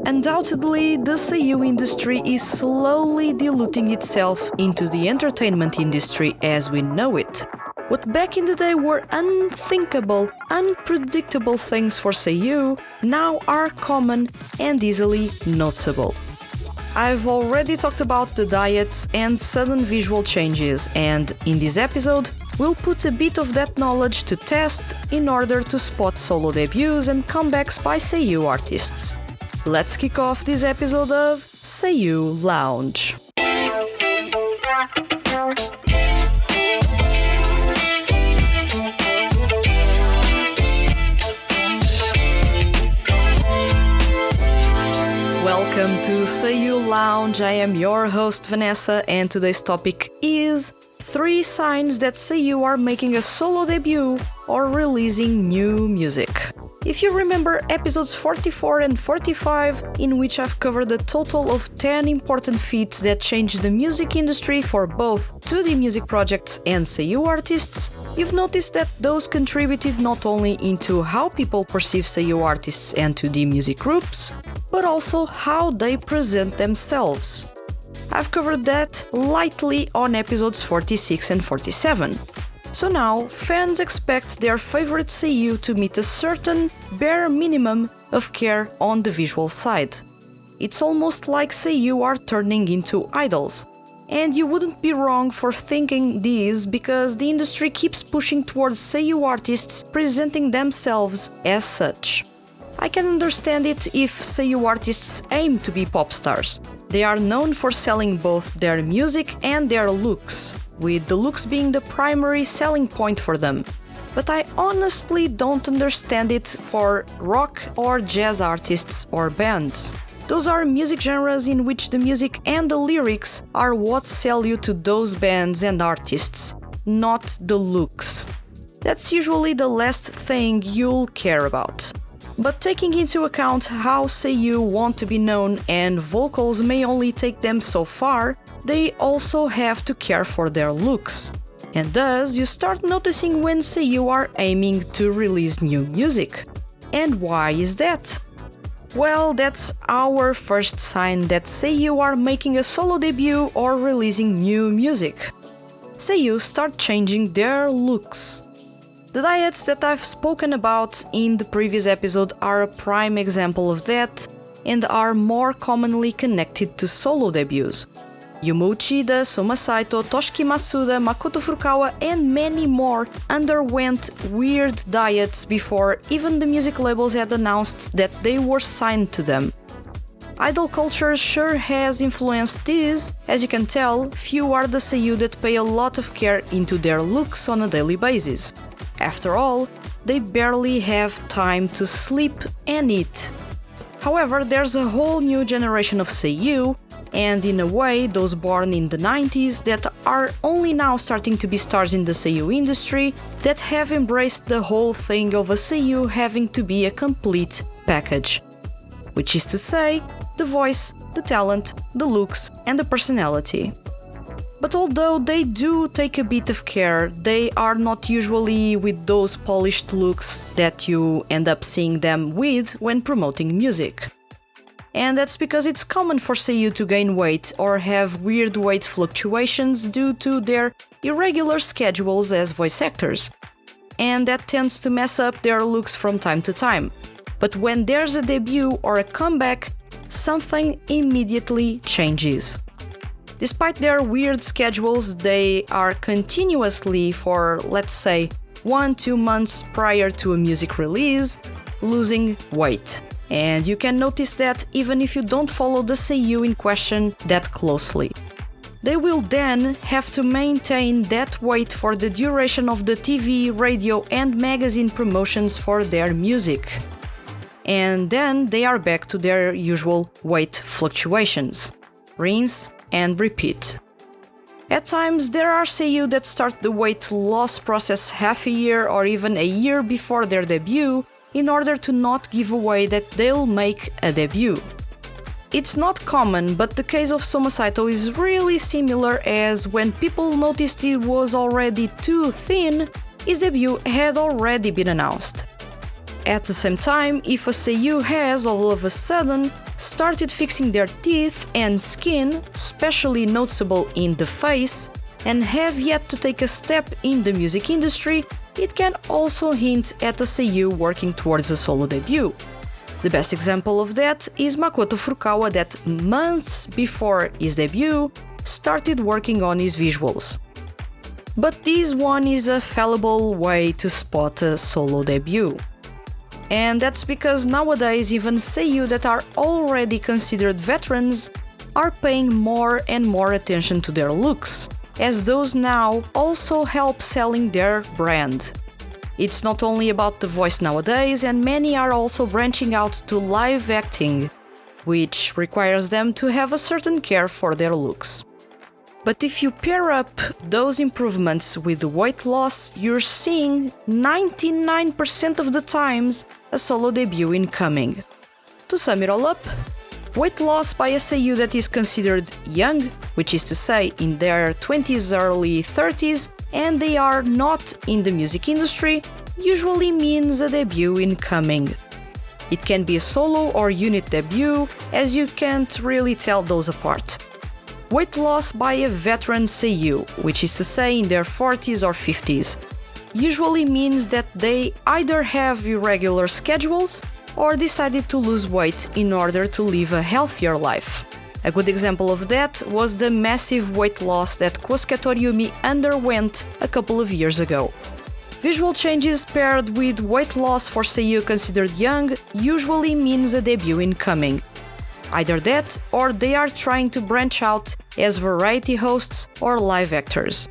Undoubtedly, the seiyuu industry is slowly diluting itself into the entertainment industry as we know it. What back in the day were unthinkable, unpredictable things for seiyuu now are common and easily noticeable. I've already talked about the diets and sudden visual changes, and in this episode, we'll put a bit of that knowledge to test in order to spot solo debuts and comebacks by seiyuu artists. Let's kick off this episode of Seiyuu Lounge. Welcome to Seiyuu Lounge. I am your host Vanessa, and today's topic is 3 signs that seiyuu are making a solo debut or releasing new music. If you remember episodes 44 and 45, in which I've covered a total of 10 important feats that changed the music industry for both 2D music projects and seiyuu artists, you've noticed that those contributed not only into how people perceive seiyuu artists and 2D music groups, but also how they present themselves. I've covered that lightly on episodes 46 and 47. So now, fans expect their favorite seiyuu to meet a certain bare minimum of care on the visual side. It's almost like seiyuu are turning into idols. And you wouldn't be wrong for thinking this because the industry keeps pushing towards seiyuu artists presenting themselves as such. I can understand it if seiyuu artists aim to be pop stars. They are known for selling both their music and their looks, with the looks being the primary selling point for them. But I honestly don't understand it for rock or jazz artists or bands. Those are music genres in which the music and the lyrics are what sell you to those bands and artists, not the looks. That's usually the last thing you'll care about. But taking into account how seiyuu want to be known and vocals may only take them so far, they also have to care for their looks. And thus, you start noticing when seiyuu are aiming to release new music. And why is that? Well, that's our first sign that seiyuu are making a solo debut or releasing new music. Seiyuu start changing their looks. The diets that I've spoken about in the previous episode are a prime example of that and are more commonly connected to solo debuts. Yuma Uchida, Soma Saito, Toshiki Masuda, Makoto Furukawa and many more underwent weird diets before even the music labels had announced that they were signed to them. Idol culture sure has influenced this. As you can tell, few are the seiyuu that pay a lot of care into their looks on a daily basis. After all, they barely have time to sleep and eat. However, there's a whole new generation of seiyuu, and in a way those born in the 90s that are only now starting to be stars in the seiyuu industry that have embraced the whole thing of a seiyuu having to be a complete package. Which is to say, the voice, the talent, the looks and the personality. But although they do take a bit of care, they are not usually with those polished looks that you end up seeing them with when promoting music. And that's because it's common for seiyuu to gain weight or have weird weight fluctuations due to their irregular schedules as voice actors. And that tends to mess up their looks from time to time. But when there's a debut or a comeback, something immediately changes. Despite their weird schedules, they are continuously for, let's say, 1-2 months prior to a music release, losing weight. And you can notice that even if you don't follow the seiyuu in question that closely. They will then have to maintain that weight for the duration of the TV, radio and magazine promotions for their music. And then they are back to their usual weight fluctuations. Rinse and repeat. At times, there are seiyuu that start the weight loss process half a year or even a year before their debut in order to not give away that they'll make a debut. It's not common, but the case of Soma Saito is really similar, as when people noticed he was already too thin, his debut had already been announced. At the same time, if a seiyuu has all of a sudden started fixing their teeth and skin, especially noticeable in the face, and have yet to take a step in the music industry, it can also hint at a seiyuu working towards a solo debut. The best example of that is Makoto Furukawa, that months before his debut started working on his visuals. But this one is a fallible way to spot a solo debut. And that's because nowadays even seiyuu that are already considered veterans are paying more and more attention to their looks, as those now also help selling their brand. It's not only about the voice nowadays, and many are also branching out to live acting, which requires them to have a certain care for their looks. But if you pair up those improvements with the weight loss, you're seeing 99% of the times a solo debut incoming. To sum it all up, weight loss by a seiyuu that is considered young, which is to say in their 20s, early 30s, and they are not in the music industry, usually means a debut incoming. It can be a solo or unit debut, as you can't really tell those apart. Weight loss by a veteran seiyuu, which is to say in their 40s or 50s, usually means that they either have irregular schedules or decided to lose weight in order to live a healthier life. A good example of that was the massive weight loss that Kosuke Toriumi underwent a couple of years ago. Visual changes paired with weight loss for seiyuu considered young usually means a debut incoming. Either that, or they are trying to branch out as variety hosts or live actors.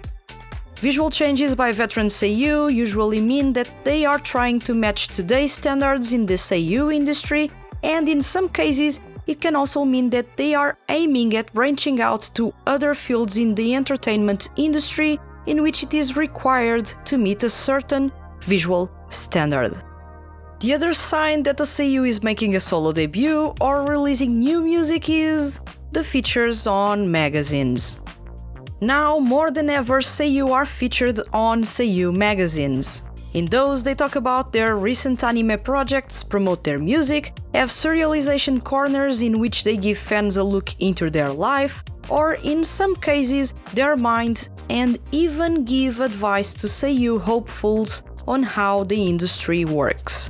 Visual changes by veteran seiyuu usually mean that they are trying to match today's standards in the seiyuu industry, and in some cases, it can also mean that they are aiming at branching out to other fields in the entertainment industry in which it is required to meet a certain visual standard. The other sign that a seiyuu is making a solo debut or releasing new music is the features on magazines. Now, more than ever, seiyuu are featured on seiyuu magazines. In those, they talk about their recent anime projects, promote their music, have serialization corners in which they give fans a look into their life, or in some cases, their mind, and even give advice to seiyuu hopefuls on how the industry works.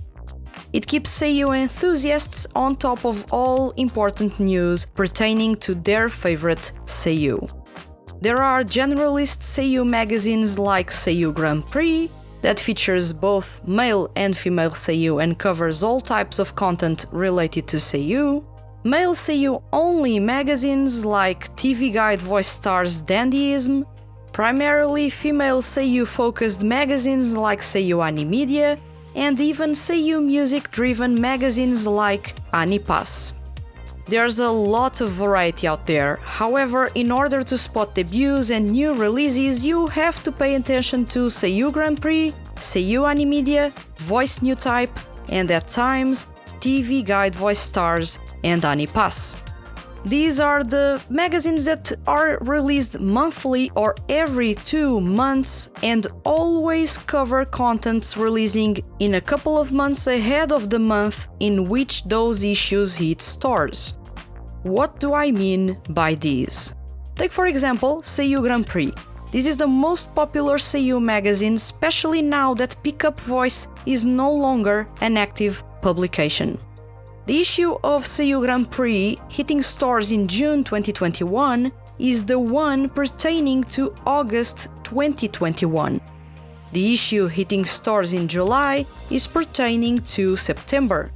It keeps seiyuu enthusiasts on top of all important news pertaining to their favorite seiyuu. There are generalist seiyuu magazines like Seiyuu Grand Prix, that features both male and female seiyuu and covers all types of content related to seiyuu. Male seiyuu only magazines like TV Guide Voice Stars Dandyism, primarily female seiyuu focused magazines like Seiyuu Animedia, and even seiyuu music-driven magazines like Anipass. There's a lot of variety out there, however, in order to spot debuts and new releases, you have to pay attention to Seiyuu Grand Prix, Seiyuu Animedia, Voice New Type, and at times, TV Guide Voice Stars and Anipass. These are the magazines that are released monthly or every 2 months and always cover contents releasing in a couple of months ahead of the month in which those issues hit stores. What do I mean by these? Take for example Seiyuu Grand Prix. This is the most popular seiyuu magazine, especially now that Pickup Voice is no longer an active publication. The issue of Seiyuu Grand Prix hitting stores in June 2021 is the one pertaining to August 2021. The issue hitting stores in July is pertaining to September.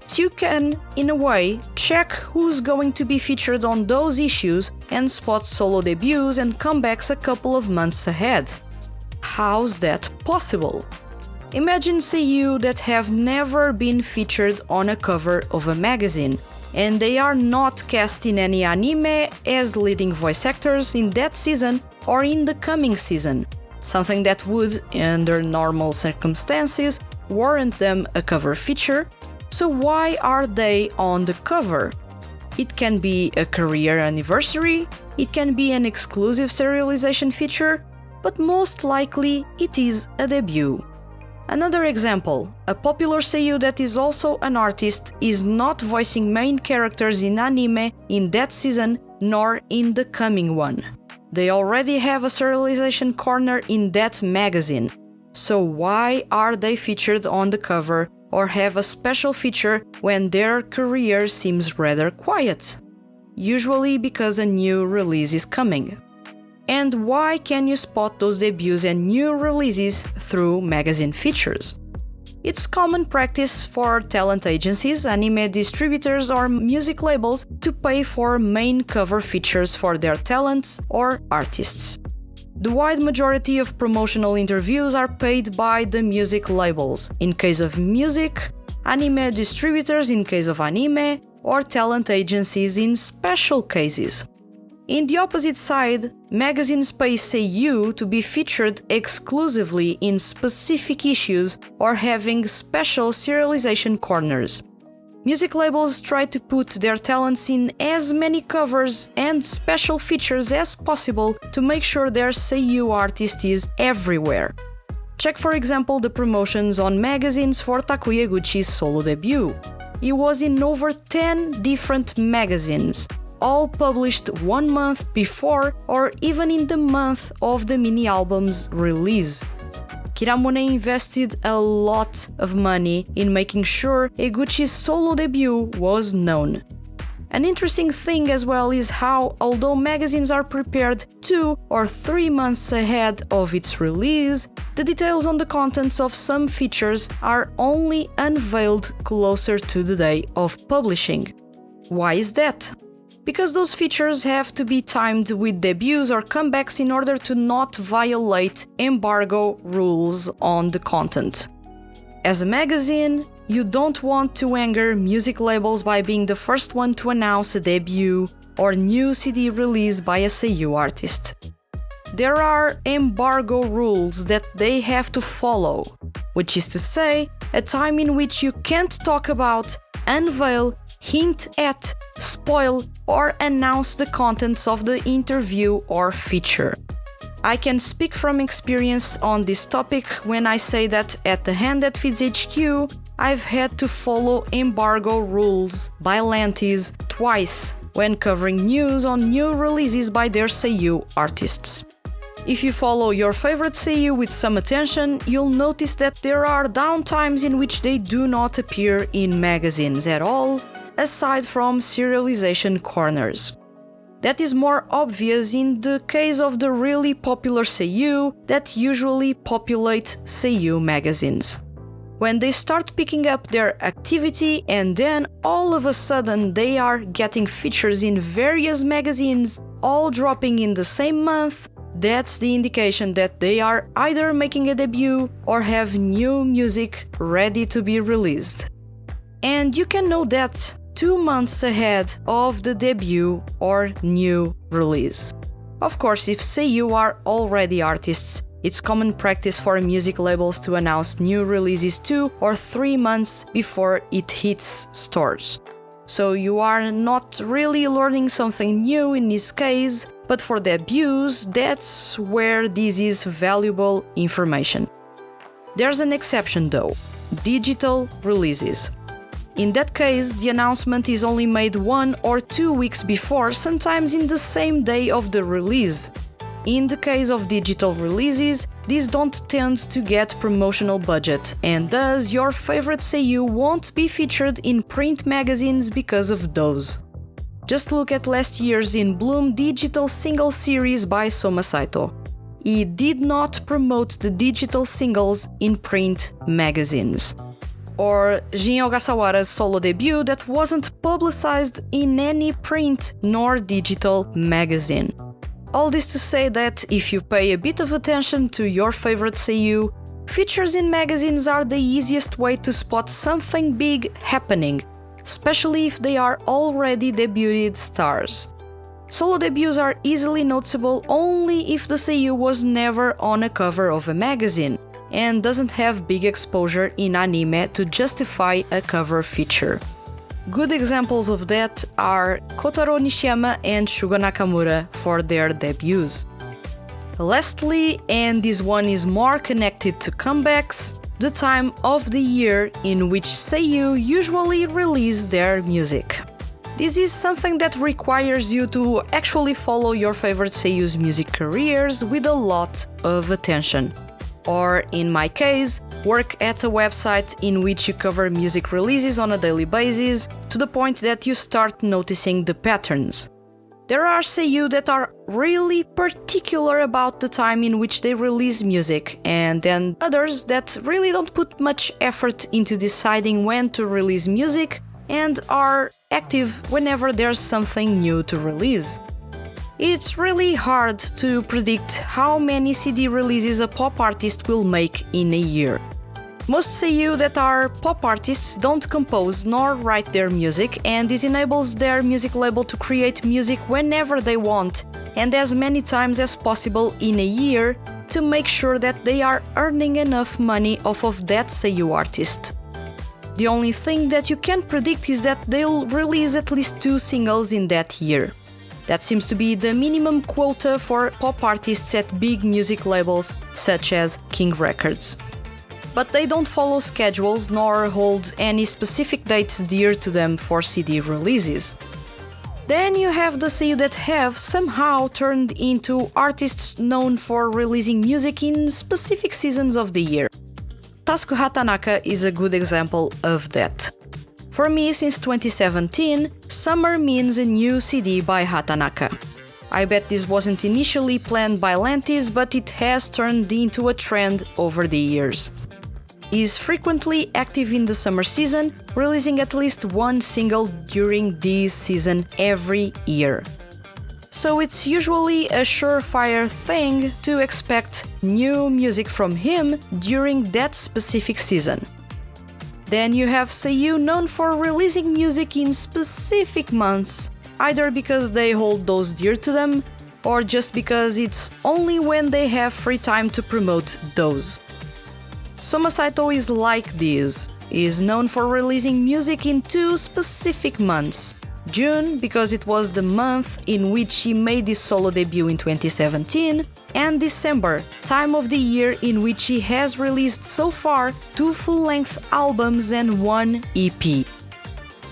So you can, in a way, check who's going to be featured on those issues and spot solo debuts and comebacks a couple of months ahead. How's that possible? Imagine seiyuu that have never been featured on a cover of a magazine, and they are not cast in any anime as leading voice actors in that season or in the coming season, something that would, under normal circumstances, warrant them a cover feature. So why are they on the cover? It can be a career anniversary, it can be an exclusive serialization feature, but most likely it is a debut. Another example, a popular seiyuu that is also an artist is not voicing main characters in anime in that season nor in the coming one. They already have a serialization corner in that magazine. So why are they featured on the cover or have a special feature when their career seems rather quiet? Usually because a new release is coming. And why can you spot those debuts and new releases through magazine features? It's common practice for talent agencies, anime distributors, or music labels to pay for main cover features for their talents or artists. The wide majority of promotional interviews are paid by the music labels, in case of music, anime distributors in case of anime, or talent agencies in special cases. In the opposite side, magazines pay seiyuu to be featured exclusively in specific issues or having special serialization corners. Music labels try to put their talents in as many covers and special features as possible to make sure their seiyuu artist is everywhere. Check for example the promotions on magazines for Takuya Eguchi's solo debut. He was in over 10 different magazines, all published 1 month before or even in the month of the mini album's release. Kiramune invested a lot of money in making sure Eguchi's solo debut was known. An interesting thing as well is how, although magazines are prepared 2 or 3 months ahead of its release, the details on the contents of some features are only unveiled closer to the day of publishing. Why is that? Because those features have to be timed with debuts or comebacks in order to not violate embargo rules on the content. As a magazine, you don't want to anger music labels by being the first one to announce a debut or new CD release by a seiyuu artist. There are embargo rules that they have to follow, which is to say, a time in which you can't talk about, unveil, hint at, spoil, or announce the contents of the interview or feature. I can speak from experience on this topic when I say that at the Hand That Feeds HQ, I've had to follow embargo rules by Lantis twice when covering news on new releases by their seiyuu artists. If you follow your favorite seiyuu with some attention, you'll notice that there are downtimes in which they do not appear in magazines at all, aside from serialization corners. That is more obvious in the case of the really popular seiyuu that usually populate seiyuu magazines. When they start picking up their activity and then all of a sudden they are getting features in various magazines, all dropping in the same month, that's the indication that they are either making a debut or have new music ready to be released. And you can know that 2 months ahead of the debut or new release. Of course, if seiyuu are already artists, it's common practice for music labels to announce new releases 2 or 3 months before it hits stores. So you are not really learning something new in this case, but for debuts, that's where this is valuable information. There's an exception though: digital releases. In that case, the announcement is only made 1 or 2 weeks before, sometimes in the same day of the release. In the case of digital releases, these don't tend to get promotional budget, and thus your favorite seiyuu won't be featured in print magazines because of those. Just look at last year's In Bloom digital single series by Soma Saito. He did not promote the digital singles in print magazines. Or Jin Ogasawara's solo debut that wasn't publicized in any print nor digital magazine. All this to say that if you pay a bit of attention to your favorite seiyuu, features in magazines are the easiest way to spot something big happening, especially if they are already debuted stars. Solo debuts are easily noticeable only if the seiyuu was never on a cover of a magazine and doesn't have big exposure in anime to justify a cover feature. Good examples of that are Kotaro Nishiyama and Shugo Nakamura for their debuts. Lastly, and this one is more connected to comebacks, the time of the year in which seiyuu usually release their music. This is something that requires you to actually follow your favorite seiyu's music careers with a lot of attention. Or, in my case, work at a website in which you cover music releases on a daily basis to the point that you start noticing the patterns. There are seiyuu that are really particular about the time in which they release music, and then others that really don't put much effort into deciding when to release music and are active whenever there's something new to release. It's really hard to predict how many CD releases a pop artist will make in a year. Most seiyuu that are pop artists don't compose nor write their music, and this enables their music label to create music whenever they want and as many times as possible in a year to make sure that they are earning enough money off of that seiyuu artist. The only thing that you can predict is that they'll release at least 2 singles in that year. That seems to be the minimum quota for pop artists at big music labels such as King Records. But they don't follow schedules nor hold any specific dates dear to them for CD releases. Then you have the seiyuu that have somehow turned into artists known for releasing music in specific seasons of the year. Tasuku Hatanaka is a good example of that. For me, since 2017, summer means a new CD by Hatanaka. I bet this wasn't initially planned by Lantis, but it has turned into a trend over the years. He is frequently active in the summer season, releasing at least 1 single during this season every year. So it's usually a surefire thing to expect new music from him during that specific season. Then you have seiyuu known for releasing music in specific months, either because they hold those dear to them, or just because it's only when they have free time to promote those. Soma Saito is like this. He is known for releasing music in 2 specific months. June, because it was the month in which he made his solo debut in 2017, and December, time of the year in which he has released so far 2 full-length albums and 1 EP.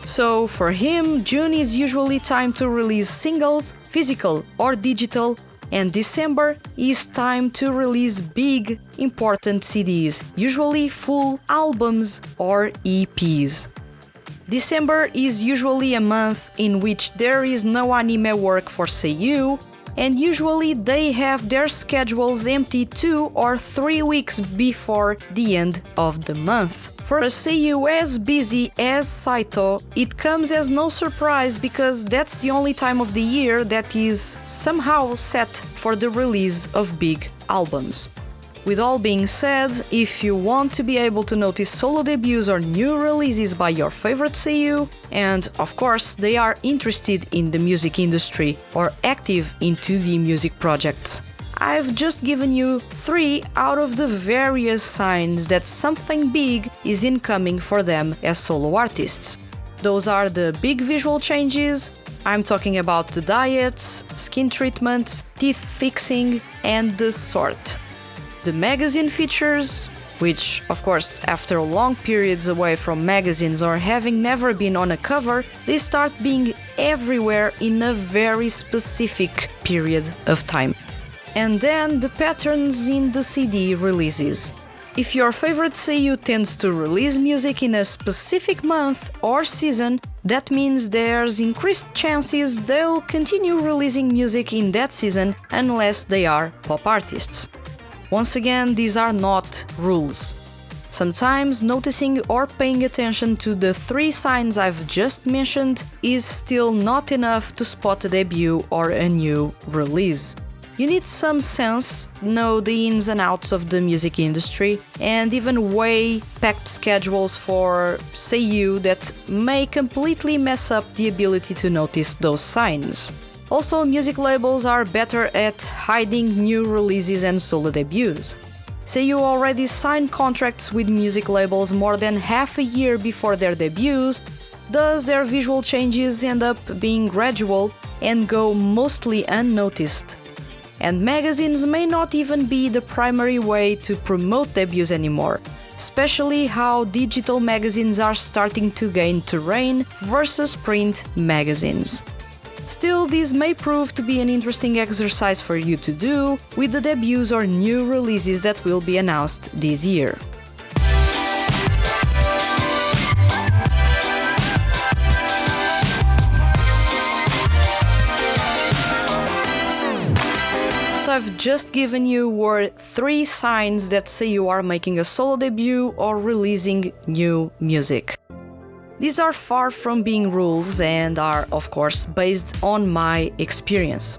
So for him, June is usually time to release singles, physical or digital, and December is time to release big, important CDs, usually full albums or EPs. December is usually a month in which there is no anime work for seiyuu, and usually they have their schedules empty 2 or 3 weeks before the end of the month. For a seiyuu as busy as Saito, it comes as no surprise because that's the only time of the year that is somehow set for the release of big albums. With all being said, if you want to be able to notice solo debuts or new releases by your favorite seiyuu, and of course they are interested in the music industry or active into the music projects, I've just given you 3 out of the various signs that something big is incoming for them as solo artists. Those are the big visual changes, I'm talking about the diets, skin treatments, teeth fixing, and the sort. The magazine features, which, of course, after long periods away from magazines or having never been on a cover, they start being everywhere in a very specific period of time. And then the patterns in the CD releases. If your favorite seiyuu tends to release music in a specific month or season, that means there's increased chances they'll continue releasing music in that season unless they are pop artists. Once again, these are not rules. Sometimes noticing or paying attention to the 3 signs I've just mentioned is still not enough to spot a debut or a new release. You need some sense, know the ins and outs of the music industry, and even weigh packed schedules for seiyuu that may completely mess up the ability to notice those signs. Also, music labels are better at hiding new releases and solo debuts. Seiyuu already signed contracts with music labels more than half a year before their debuts, thus their visual changes end up being gradual and go mostly unnoticed. And magazines may not even be the primary way to promote debuts anymore. especially how digital magazines are starting to gain terrain versus print magazines. Still, this may prove to be an interesting exercise for you to do with the debuts or new releases that will be announced this year. I've just given you were 3 signs that say you are making a solo debut or releasing new music. These are far from being rules and are, of course, based on my experience.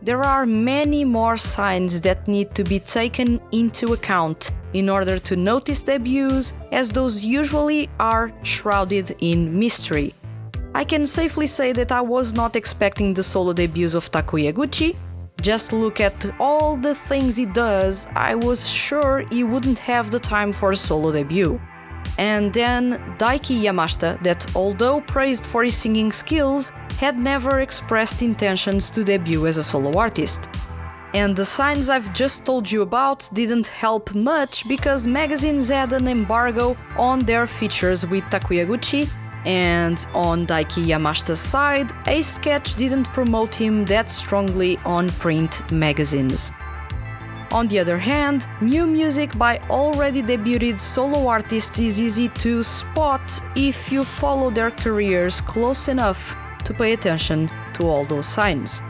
There are many more signs that need to be taken into account in order to notice debuts, as those usually are shrouded in mystery. I can safely say that I was not expecting the solo debuts of Takuya Guchi. Just look at all the things he does, I was sure he wouldn't have the time for a solo debut. And then Daiki Yamashita, that although praised for his singing skills, had never expressed intentions to debut as a solo artist. And the signs I've just told you about didn't help much because magazines had an embargo on their features with Takuya Guchi, and on Daiki Yamashita's side, Ace Sketch didn't promote him that strongly on print magazines. On the other hand, new music by already debuted solo artists is easy to spot if you follow their careers close enough to pay attention to all those signs.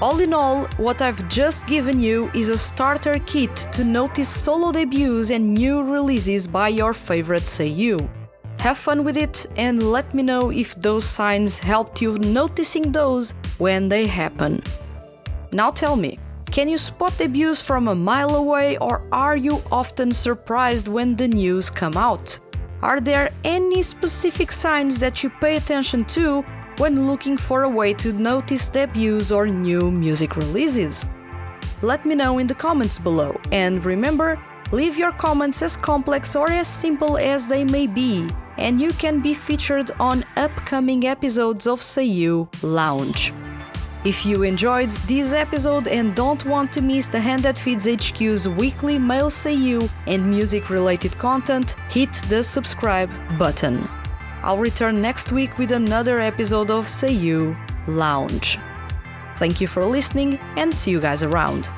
All in all, what I've just given you is a starter kit to notice solo debuts and new releases by your favorite seiyuu. Have fun with it and let me know if those signs helped you noticing those when they happen. Now tell me, can you spot debuts from a mile away, or are you often surprised when the news come out? Are there any specific signs that you pay attention to when looking for a way to notice debuts or new music releases? Let me know in the comments below, and remember, leave your comments as complex or as simple as they may be, and you can be featured on upcoming episodes of Seiyuu Lounge. If you enjoyed this episode and don't want to miss the Hand That Feeds HQ's weekly male seiyuu and music-related content, hit the subscribe button. I'll return next week with another episode of Seiyuu Lounge. Thank you for listening and see you guys around.